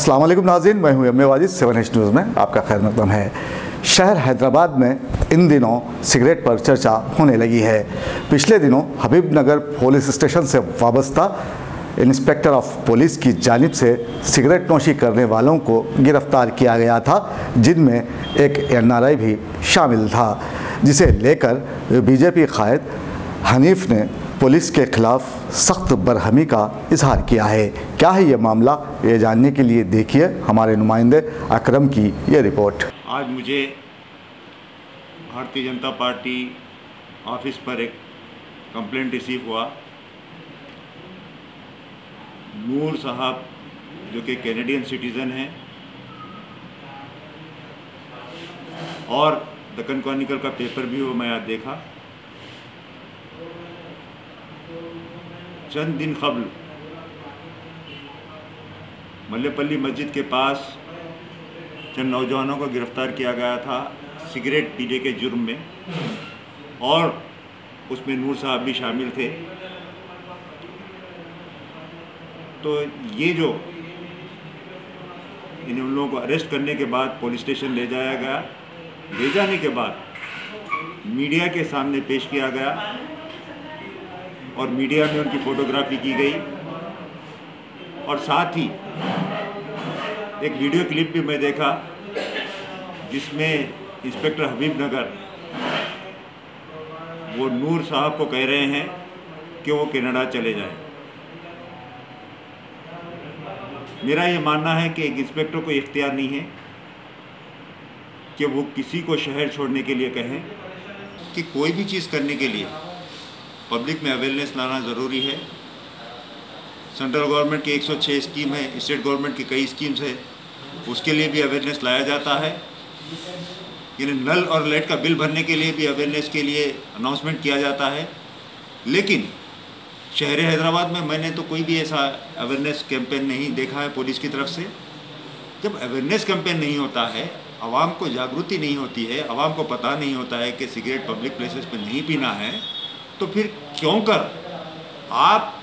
अस्सलाम वालेकुम नाज़रीन, मैं हूं M A Wajid 7H news में आपका खैर मकदम है। शहर हैदराबाद में इन दिनों सिगरेट पर चर्चा होने लगी है। पिछले दिनों हबीबनगर पुलिस स्टेशन से वाबस्ता इंस्पेक्टर ऑफ पुलिस की जानिब से सिगरेट नोशी करने वालों को गिरफ्तार किया गया था, जिनमें एक NRI भी शामिल था, जिसे लेकर बीजेपी कायद हनीफ ने पुलिस के खिलाफ सख्त बरहमी का इजहार किया है। क्या है ये मामला, ये जानने के लिए देखिए हमारे नुमाइंदे अकरम की ये रिपोर्ट। आज मुझे भारतीय जनता पार्टी ऑफिस पर एक कंप्लेंट रिसीव हुआ। नूर साहब जो कि कैनेडियन सिटीज़न हैं और दक्कन क्रॉनिकल का पेपर भी वो मैं आज देखा। चंद दिन कबल मल्लेपल्ली मस्जिद के पास चंद नौजवानों को गिरफ्तार किया गया था सिगरेट पीने के जुर्म में, और उसमें नूर साहब भी शामिल थे। तो ये जो इन उन लोगों को अरेस्ट करने के बाद पुलिस स्टेशन ले जाया गया, ले जाने के बाद मीडिया के सामने पेश किया गया और मीडिया में उनकी फ़ोटोग्राफी की गई, और साथ ही एक वीडियो क्लिप भी मैं देखा जिसमें इंस्पेक्टर हबीबनगर वो नूर साहब को कह रहे हैं कि वो कनाडा चले जाएं। मेरा ये मानना है कि एक इंस्पेक्टर को इख्तियार नहीं है कि वो किसी को शहर छोड़ने के लिए कहें, कि कोई भी चीज़ करने के लिए पब्लिक में अवेयरनेस लाना ज़रूरी है। सेंट्रल गवर्नमेंट की 106 स्कीम है, स्टेट गवर्नमेंट की कई स्कीम्स है, उसके लिए भी अवेयरनेस लाया जाता है। यानी नल और लाइट का बिल भरने के लिए भी अवेयरनेस के लिए अनाउंसमेंट किया जाता है। लेकिन शहर हैदराबाद में मैंने तो कोई भी ऐसा अवेयरनेस कैंपेन नहीं देखा है पुलिस की तरफ से। जब अवेयरनेस कैंपेन नहीं होता है, आवाम को जागृति नहीं होती है, आवाम को पता नहीं होता है कि सिगरेट पब्लिक प्लेसेस पे नहीं पीना है, तो फिर क्यों कर आप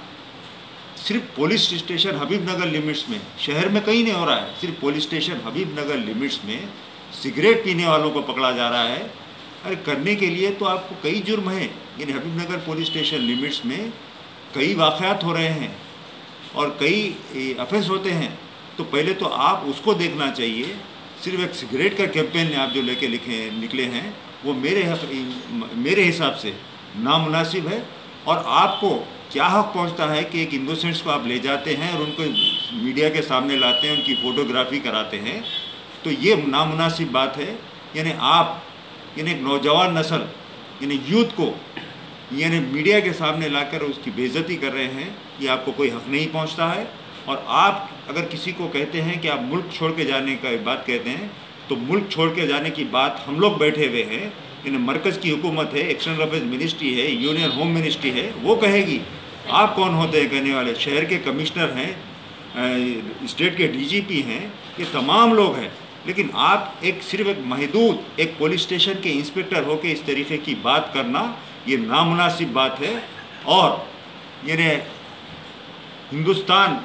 सिर्फ पुलिस स्टेशन हबीबनगर लिमिट्स में, शहर में कहीं नहीं हो रहा है, सिर्फ पुलिस स्टेशन हबीबनगर लिमिट्स में सिगरेट पीने वालों को पकड़ा जा रहा है। अरे करने के लिए तो आपको कई जुर्म हैं। यानी हबीबनगर पुलिस स्टेशन लिमिट्स में कई वाक़यात हो रहे हैं और कई अफेंस होते हैं, तो पहले तो आप उसको देखना चाहिए। सिर्फ एक सिगरेट का कैंपेन आप जो लेके निकले हैं वो मेरे हिसाब से नामुनासिब है। और आपको क्या हक पहुंचता है कि एक इनोसेंट्स को आप ले जाते हैं और उनको मीडिया के सामने लाते हैं, उनकी फ़ोटोग्राफी कराते हैं, तो ये नामुनासिब बात है। यानी आप एक नौजवान नस्ल यानी यूथ को यानी मीडिया के सामने लाकर उसकी बेइज्जती कर रहे हैं, ये आपको कोई हक नहीं पहुंचता है। और आप अगर किसी को कहते हैं कि आप मुल्क छोड़ के जाने का बात कहते हैं, तो मुल्क छोड़ के जाने की बात हम लोग बैठे हुए हैं, यानी मरकज़ की हुकूमत है, एक्सटर्नल अफेयर्स मिनिस्ट्री है, यूनियन होम मिनिस्ट्री है, वो कहेगी। आप कौन होते हैं कहने वाले? शहर के कमिश्नर हैं, स्टेट के DGP हैं, ये तमाम लोग हैं। लेकिन आप सिर्फ एक महदूद एक पुलिस स्टेशन के इंस्पेक्टर हो के इस तरीके की बात करना, ये नामुनासिब बात है। और यानी हिंदुस्तान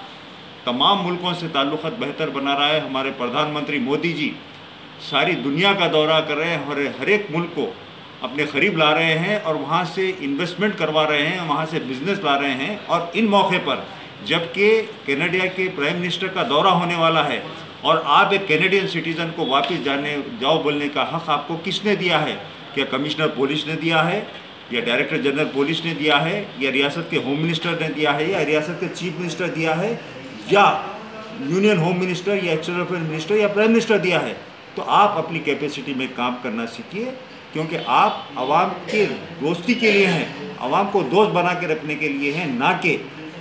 तमाम मुल्कों से ताल्लुक़ात बेहतर बना रहा है। हमारे प्रधानमंत्री मोदी जी सारी दुनिया का दौरा कर रहे हैं और हर एक मुल्क को अपने करीब ला रहे हैं और वहाँ से इन्वेस्टमेंट करवा रहे हैं, वहाँ से बिज़नेस ला रहे हैं। और इन मौके पर जबकि कनाडा के प्राइम मिनिस्टर का दौरा होने वाला है और आप एक कैनेडियन सिटीज़न को वापस जाओ बोलने का हक़ आपको किसने दिया है? क्या कमिश्नर पुलिस ने दिया है, या डायरेक्टर जनरल पुलिस ने दिया है, या रियासत के होम मिनिस्टर ने दिया है, या रियासत के चीफ मिनिस्टर दिया है, या यूनियन होम मिनिस्टर या एक्सटर्नल अफेयर मिनिस्टर या प्राइम मिनिस्टर दिया है? तो आप अपनी कैपेसिटी में काम करना सीखिए, क्योंकि आप आवाम के दोस्ती के लिए हैं, आवाम को दोस्त बना के रखने के लिए हैं, ना कि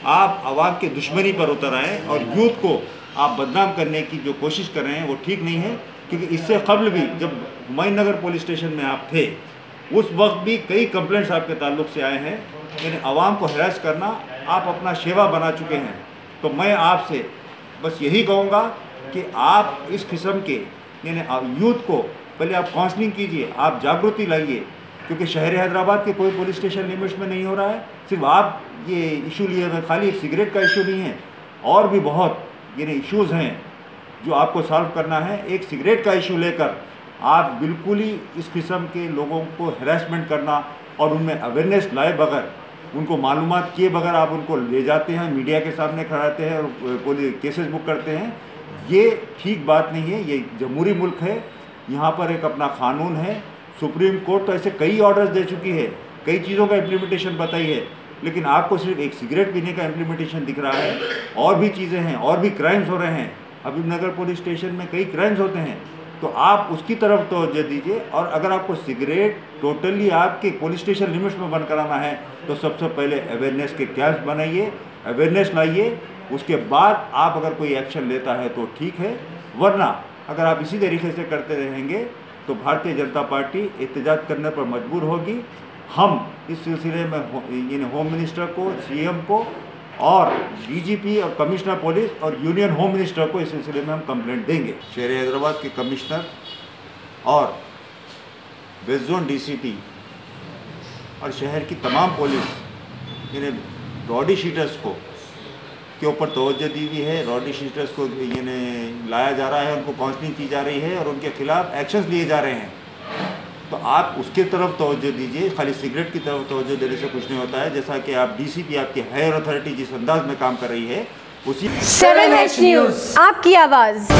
आप आवाम के दुश्मनी पर उतर आएँ और यूथ को आप बदनाम करने की जो कोशिश कर रहे हैं वो ठीक नहीं है। क्योंकि इससे कबल भी जब हुमायूंनगर पुलिस स्टेशन में आप थे, उस वक्त भी कई कंप्लेंट्स आपके ताल्लुक़ से आए हैं। यानी आवाम को हरास करना आप अपना शेवा बना चुके हैं। तो मैं आपसे बस यही कहूँगा कि आप इस किस्म के यानी यूथ को पहले आप काउंसलिंग कीजिए, आप जागृति लाइए, क्योंकि शहर हैदराबाद के कोई पुलिस स्टेशन लिमिट्स में नहीं हो रहा है। सिर्फ आप ये इशू लिए हुए, खाली एक सिगरेट का इशू नहीं है, और भी बहुत यानी इश्यूज़ हैं जो आपको सॉल्व करना है। एक सिगरेट का इशू लेकर आप बिल्कुल ही इस किस्म के लोगों को हैरेसमेंट करना और उनमें अवेयरनेस लाए बगैर, उनको मालूमात किए बगैर आप उनको ले जाते हैं, मीडिया के सामने खड़ाते हैं और पुलिस केसेस बुक करते हैं, ये ठीक बात नहीं है। ये जमहूरी मुल्क है, यहाँ पर एक अपना कानून है। सुप्रीम कोर्ट तो ऐसे कई ऑर्डर्स दे चुकी है, कई चीज़ों का इम्प्लीमेंटेशन बताई है, लेकिन आपको सिर्फ एक सिगरेट पीने का इम्प्लीमेंटेशन दिख रहा है। और भी चीज़ें हैं, और भी क्राइम्स हो रहे हैं। हबीबनगर पुलिस स्टेशन में कई क्राइम्स होते हैं, तो आप उसकी तरफ तवज्जो दीजिए। और अगर आपको सिगरेट टोटली आपके पुलिस स्टेशन लिमिट्स में बंद कराना है तो सबसे पहले अवेयरनेस के कैंप्स बनाइए, अवेयरनेस लाइए, उसके बाद आप अगर कोई एक्शन लेता है तो ठीक है, वरना अगर आप इसी तरीके से करते रहेंगे तो भारतीय जनता पार्टी एहतजाज करने पर मजबूर होगी। हम इस सिलसिले में होम मिनिस्टर को, सीएम को और डीजीपी और कमिश्नर पुलिस और यूनियन होम मिनिस्टर को इस सिलसिले में हम कंप्लेंट देंगे। शहर हैदराबाद के कमिश्नर और वेस्ट जोन डीसीपी और शहर की तमाम पुलिस इन्हें रॉडी शीटर्स को के ऊपर तवज्जो दी हुई है। रॉडी शीटर्स को इन्हें लाया जा रहा है, उनको काउंसलिंग की जा रही है और उनके खिलाफ एक्शंस लिए जा रहे हैं। तो आप उसके तरफ तवज्जो दीजिए, खाली सिगरेट की तरफ तवज्जो देने से कुछ नहीं होता है। जैसा कि आप डीसीपी, आपकी हायर अथॉरिटी जिस अंदाज में काम कर रही है, उसी 7H न्यूज़, आपकी आवाज़।